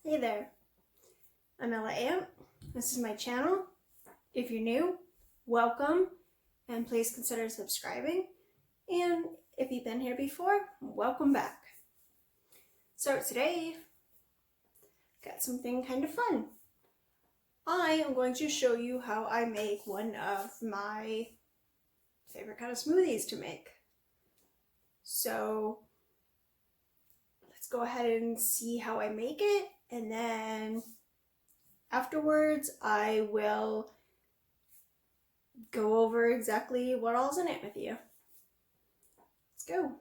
Hey there, I'm Ella Amp. This is my channel. If you're new, welcome, and please consider subscribing. And if you've been here before, welcome back. So today, got something kind of fun. I am going to show you how I make one of my favorite kind of smoothies to make. So let's go ahead and see how I make it, and then afterwards I will go over exactly what all's in it with you. Let's go.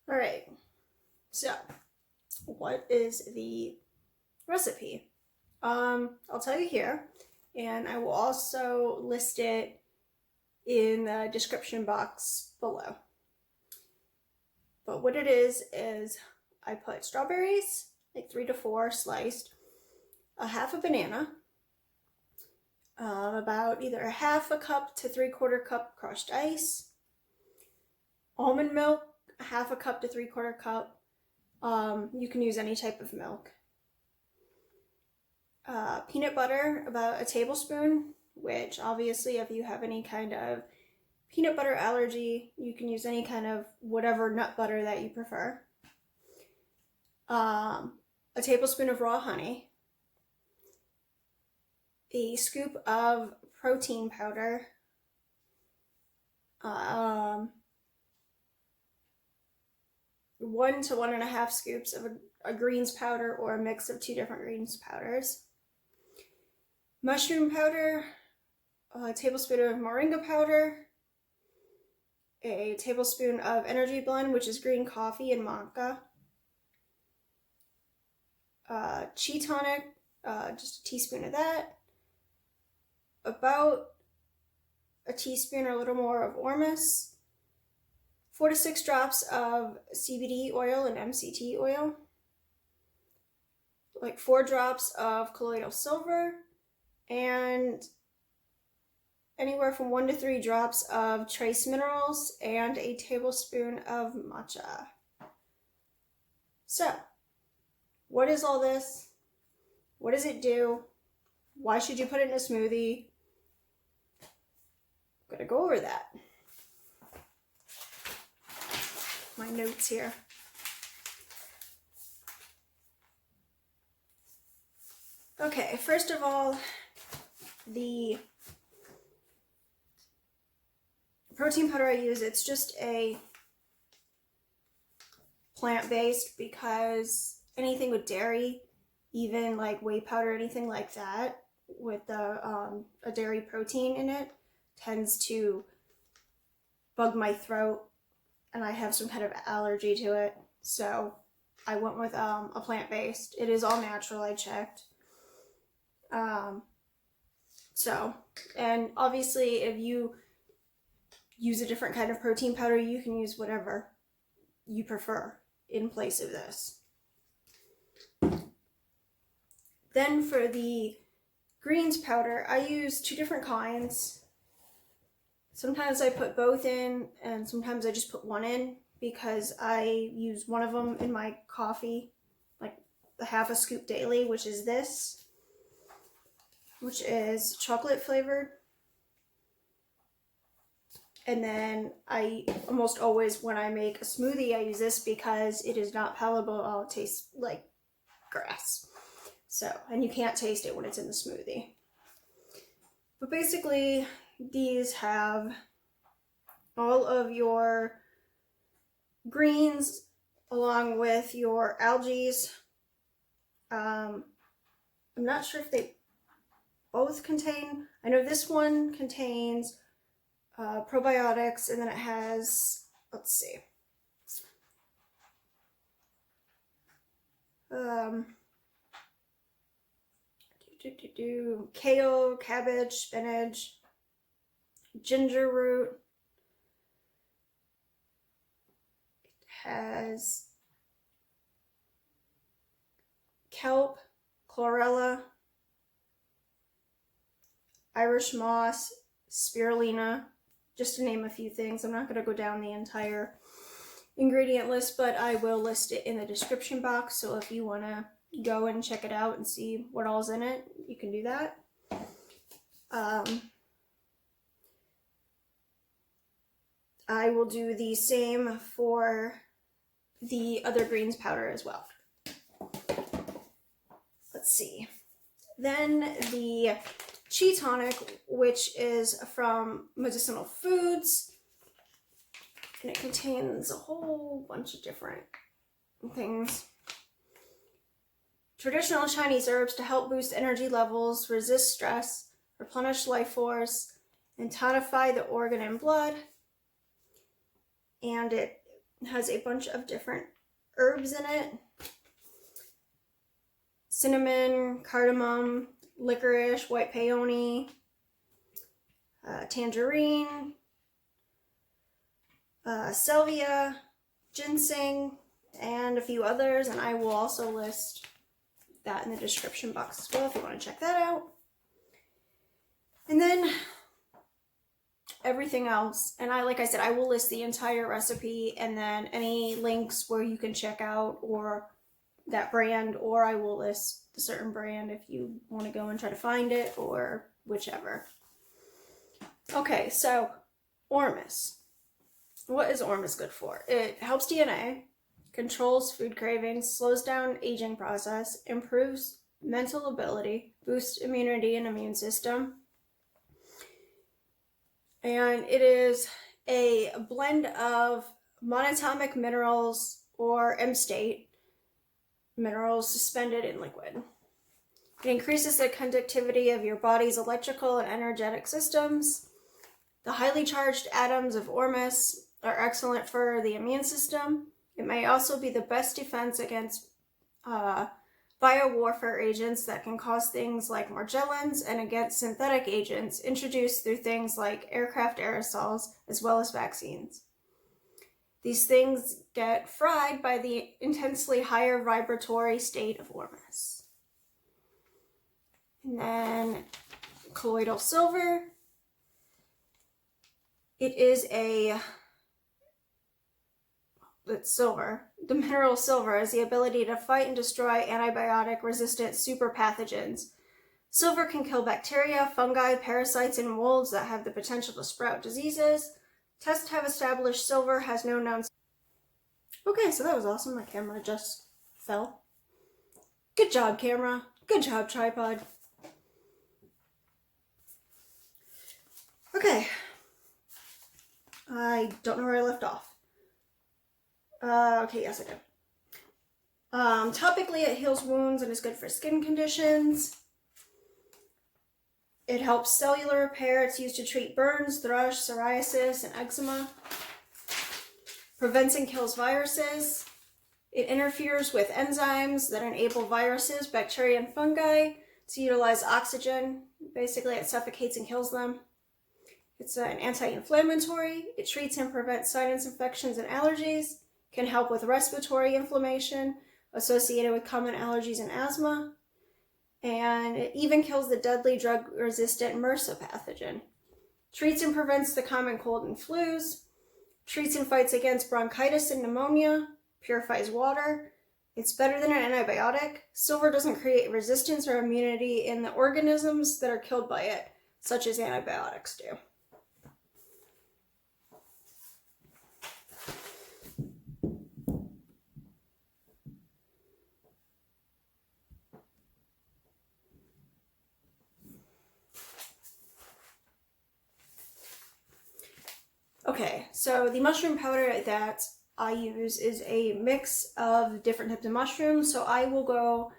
Alright, so what is the recipe? I'll tell you here, and I will also list it in the description box below. But what it is I put strawberries, like 3 to 4 sliced, a half a banana, about either a half a cup to 3/4 cup crushed ice, almond milk, a half a cup to 3/4 cup. You can use any type of milk. Peanut butter, about a tablespoon, which obviously if you have any kind of peanut butter allergy, you can use any kind of whatever nut butter that you prefer. A tablespoon of raw honey, a scoop of protein powder, 1 to 1.5 scoops of a greens powder or a mix of 2 different greens powders, mushroom powder, a tablespoon of Moringa powder, a tablespoon of energy blend, which is green coffee and Maca, Tonic, just a teaspoon of that, about a teaspoon or a little more of Ormus, 4 to 6 drops of CBD oil and MCT oil, like 4 drops of Colloidal Silver, and anywhere from 1 to 3 drops of trace minerals, and a tablespoon of matcha. So, what is all this? What does it do? Why should you put it in a smoothie? I'm gonna go over that. My notes here. Okay, first of all, the protein powder I use, it's just a plant-based, because anything with dairy, even like whey powder, anything like that with a dairy protein in it, tends to bug my throat, and I have some kind of allergy to it. So I went with a plant-based. It is all natural, I checked. And obviously if you use a different kind of protein powder, you can use whatever you prefer in place of this. Then for the greens powder, I use 2 different kinds. Sometimes I put both in, and sometimes I just put one in because I use one of them in my coffee, like the half a scoop daily, which is this, which is chocolate flavored. And then I almost always, when I make a smoothie, I use this because it is not palatable at all. It tastes like grass. So, and you can't taste it when it's in the smoothie. But basically, these have all of your greens along with your algae. I'm not sure if they both contain, I know this one contains probiotics, and then it has, let's see, kale, cabbage, spinach, ginger root. It has kelp, chlorella, Irish moss, spirulina, just to name a few things. I'm not going to go down the entire ingredient list, but I will list it in the description box, so if you want to go and check it out and see what all's in it, you can do that. I will do the same for the other greens powder as well. Let's see. Then the Tonic, which is from Medicinal Foods, and it contains a whole bunch of different things. Traditional Chinese herbs to help boost energy levels, resist stress, replenish life force, and tonify the organ and blood. And it has a bunch of different herbs in it. Cinnamon, cardamom, licorice, white peony, tangerine, salvia, ginseng, and a few others, and I will also list that in the description box as well if you want to check that out. And then everything else, and like I said, I will list the entire recipe and then any links where you can check out or that brand, or I will list a certain brand if you want to go and try to find it, or whichever. Okay, so Ormus. What is Ormus good for? It helps DNA, controls food cravings, slows down aging process, improves mental ability, boosts immunity and immune system. And it is a blend of monatomic minerals, or M state minerals, suspended in liquid. It increases the conductivity of your body's electrical and energetic systems. The highly charged atoms of Ormus are excellent for the immune system. It may also be the best defense against biowarfare agents that can cause things like Morgellons, and against synthetic agents introduced through things like aircraft aerosols as well as vaccines. These things get fried by the intensely higher vibratory state of Ormus. And then colloidal silver. It is it's silver. The mineral silver has the ability to fight and destroy antibiotic-resistant superpathogens. Silver can kill bacteria, fungi, parasites, and molds that have the potential to sprout diseases. Tests have established silver has no known... Okay, so that was awesome. My camera just fell. Good job, camera. Good job, tripod. Okay. I don't know where I left off. Okay, yes I do. Topically, it heals wounds and is good for skin conditions. It helps cellular repair. It's used to treat burns, thrush, psoriasis, and eczema. Prevents and kills viruses. It interferes with enzymes that enable viruses, bacteria, and fungi to utilize oxygen. Basically, it suffocates and kills them. It's an anti-inflammatory. It treats and prevents sinus infections and allergies. Can help with respiratory inflammation associated with common allergies and asthma. and it even kills the deadly drug-resistant MRSA pathogen. Treats and prevents the common cold and flus. Treats and fights against bronchitis and pneumonia. Purifies water. It's better than an antibiotic. Silver doesn't create resistance or immunity in the organisms that are killed by it, such as antibiotics do. Okay, so the mushroom powder that I use is a mix of different types of mushrooms. So I will go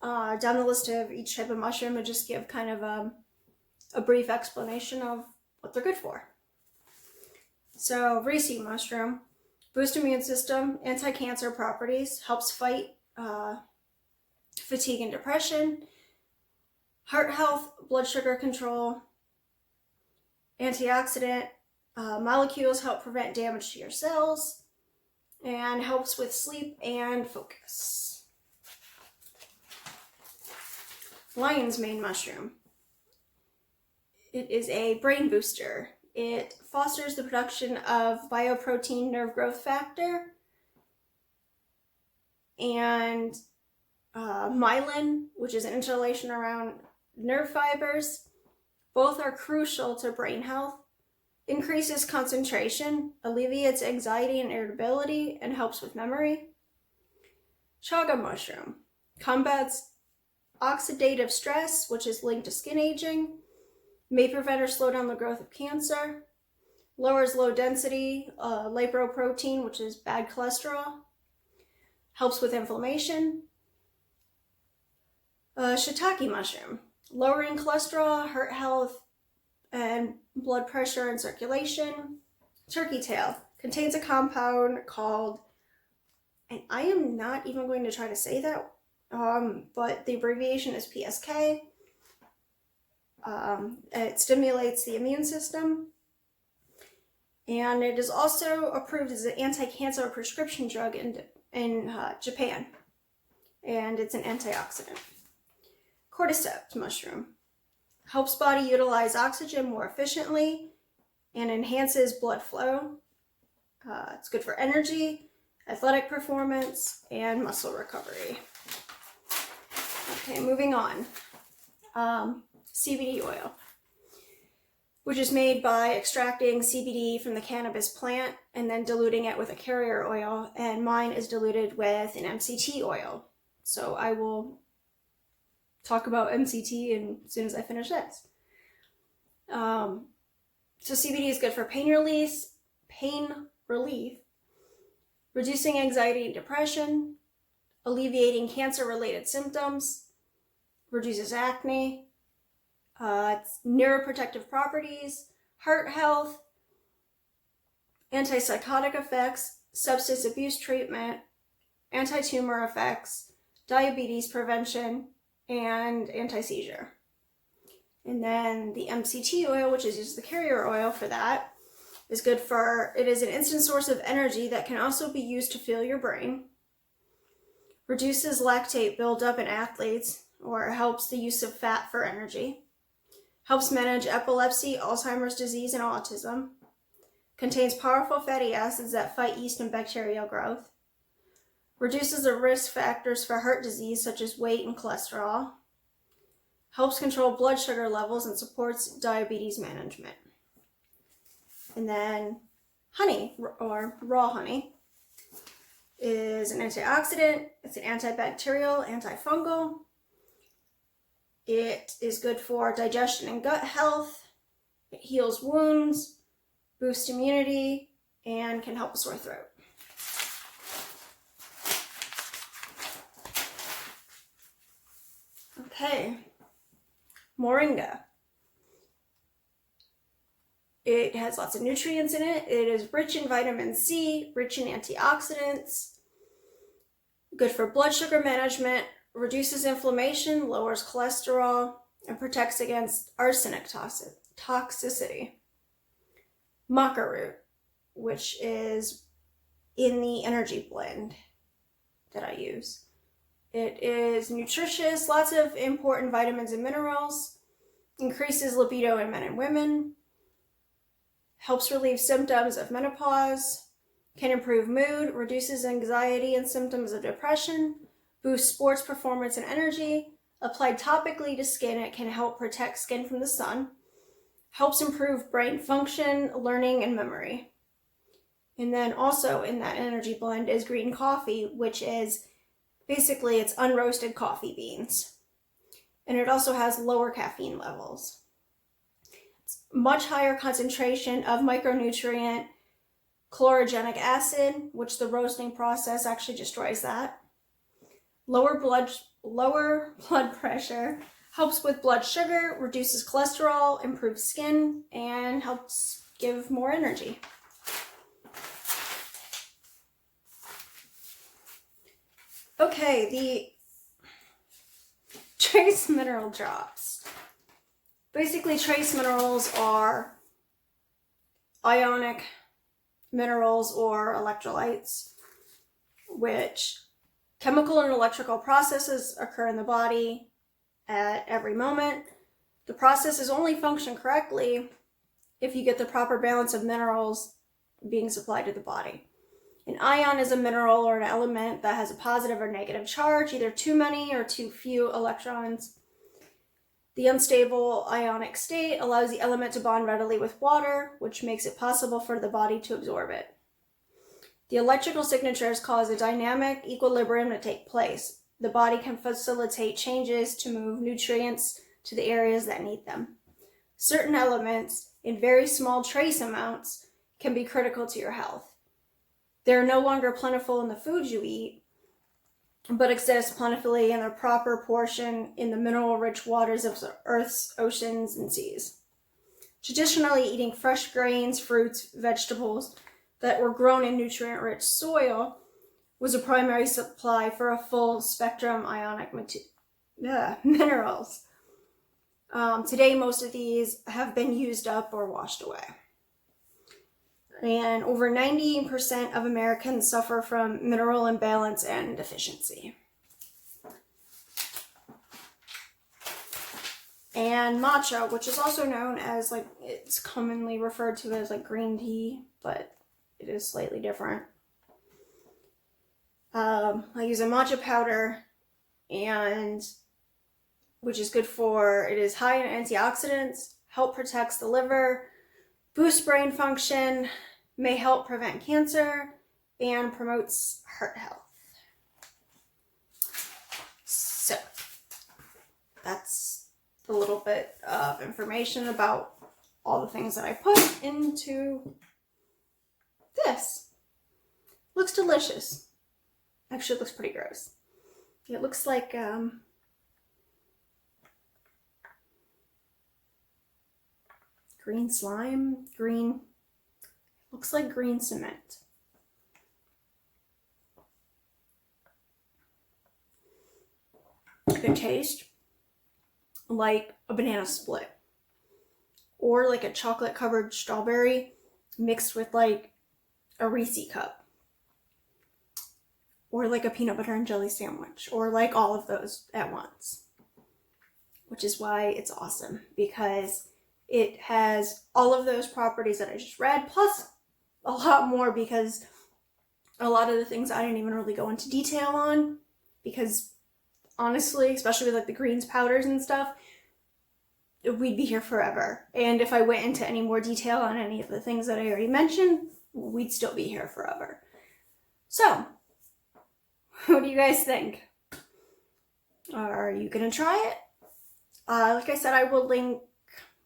down the list of each type of mushroom and just give kind of a brief explanation of what they're good for. So reishi mushroom, boost immune system, anti-cancer properties, helps fight fatigue and depression, heart health, blood sugar control, antioxidant, molecules help prevent damage to your cells, and helps with sleep and focus. Lion's mane mushroom. It is a brain booster. It fosters the production of bioprotein nerve growth factor and myelin, which is an interrelation around nerve fibers. Both are crucial to brain health. Increases concentration, alleviates anxiety and irritability, and helps with memory. Chaga mushroom combats oxidative stress, which is linked to skin aging, may prevent or slow down the growth of cancer, lowers low density lipoprotein, which is bad cholesterol, helps with inflammation. Shiitake mushroom, lowering cholesterol, heart health, and blood pressure and circulation. Turkey tail contains a compound called, and I am not even going to try to say that, but the abbreviation is PSK. It stimulates the immune system, and it is also approved as an anti-cancer prescription drug in Japan, and it's an antioxidant. Cordyceps mushroom helps body utilize oxygen more efficiently and enhances blood flow. It's good for energy, athletic performance, and muscle recovery. Okay, moving on. CBD oil, which is made by extracting CBD from the cannabis plant and then diluting it with a carrier oil, and mine is diluted with an MCT oil. So I will talk about MCT as soon as I finish this. So CBD is good for pain relief, reducing anxiety and depression, alleviating cancer-related symptoms, reduces acne, it's neuroprotective properties, heart health, antipsychotic effects, substance abuse treatment, anti-tumor effects, diabetes prevention, and anti-seizure. And then the MCT oil, which is used the carrier oil for that, is good for, it is an instant source of energy that can also be used to fuel your brain, reduces lactate buildup in athletes, or helps the use of fat for energy, helps manage epilepsy, Alzheimer's disease, and autism, contains powerful fatty acids that fight yeast and bacterial growth, reduces the risk factors for heart disease such as weight and cholesterol, helps control blood sugar levels, and supports diabetes management. And then honey, or raw honey, is an antioxidant. It's an antibacterial, antifungal. It is good for digestion and gut health. It heals wounds, boosts immunity, and can help a sore throat. Okay, Moringa. It has lots of nutrients in it. It is rich in vitamin C, rich in antioxidants, good for blood sugar management, reduces inflammation, lowers cholesterol, and protects against arsenic toxicity. Maca root, which is in the energy blend that I use. It is nutritious, lots of important vitamins and minerals, increases libido in men and women, helps relieve symptoms of menopause, can improve mood, reduces anxiety and symptoms of depression, boosts sports performance and energy. Applied topically to skin, it can help protect skin from the sun, helps improve brain function, learning, and memory. And then also in that energy blend is green coffee, which is basically it's unroasted coffee beans. And it also has lower caffeine levels. It's much higher concentration of micronutrient chlorogenic acid, which the roasting process actually destroys that. Lower blood pressure, helps with blood sugar, reduces cholesterol, improves skin, and helps give more energy. Okay, the trace mineral drops. Basically, trace minerals are ionic minerals or electrolytes, which chemical and electrical processes occur in the body at every moment. The processes only function correctly if you get the proper balance of minerals being supplied to the body. An ion is a mineral or an element that has a positive or negative charge, either too many or too few electrons. The unstable ionic state allows the element to bond readily with water, which makes it possible for the body to absorb it. The electrical signatures cause a dynamic equilibrium to take place. The body can facilitate changes to move nutrients to the areas that need them. Certain elements, in very small trace amounts, can be critical to your health. They are no longer plentiful in the foods you eat, but exist plentifully in their proper portion in the mineral-rich waters of Earth's oceans and seas. Traditionally, eating fresh grains, fruits, vegetables that were grown in nutrient-rich soil was a primary supply for a full spectrum ionic minerals. Today, most of these have been used up or washed away. And over 90% of Americans suffer from mineral imbalance and deficiency. And matcha, which is also known as, like, it's commonly referred to as like green tea, but it is slightly different. I use a matcha powder, and which is good for, it is high in antioxidants, help protects the liver, boosts brain function, may help prevent cancer, and promotes heart health. So, that's a little bit of information about all the things that I put into this. Looks delicious. Actually, it looks pretty gross. It looks like green slime, looks like green cement. It could taste like a banana split, or like a chocolate covered strawberry mixed with like a Reese cup, or like a peanut butter and jelly sandwich, or like all of those at once, which is why it's awesome, because it has all of those properties that I just read, plus a lot more, because a lot of the things I didn't even really go into detail on, because honestly, especially with like the greens powders and stuff, we'd be here forever. And if I went into any more detail on any of the things that I already mentioned, we'd still be here forever. So, what do you guys think? Are you gonna try it? Like I said, I will link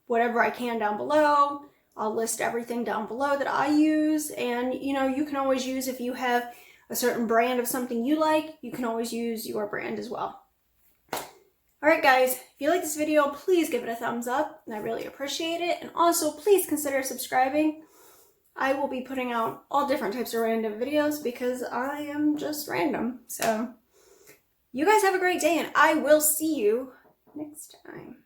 whatever I can down below. I'll list everything down below that I use, and you know, you can always use, if you have a certain brand of something you like, you can always use your brand as well. Alright guys, if you like this video, please give it a thumbs up, and I really appreciate it. And also, please consider subscribing. I will be putting out all different types of random videos because I am just random. So, you guys have a great day, and I will see you next time.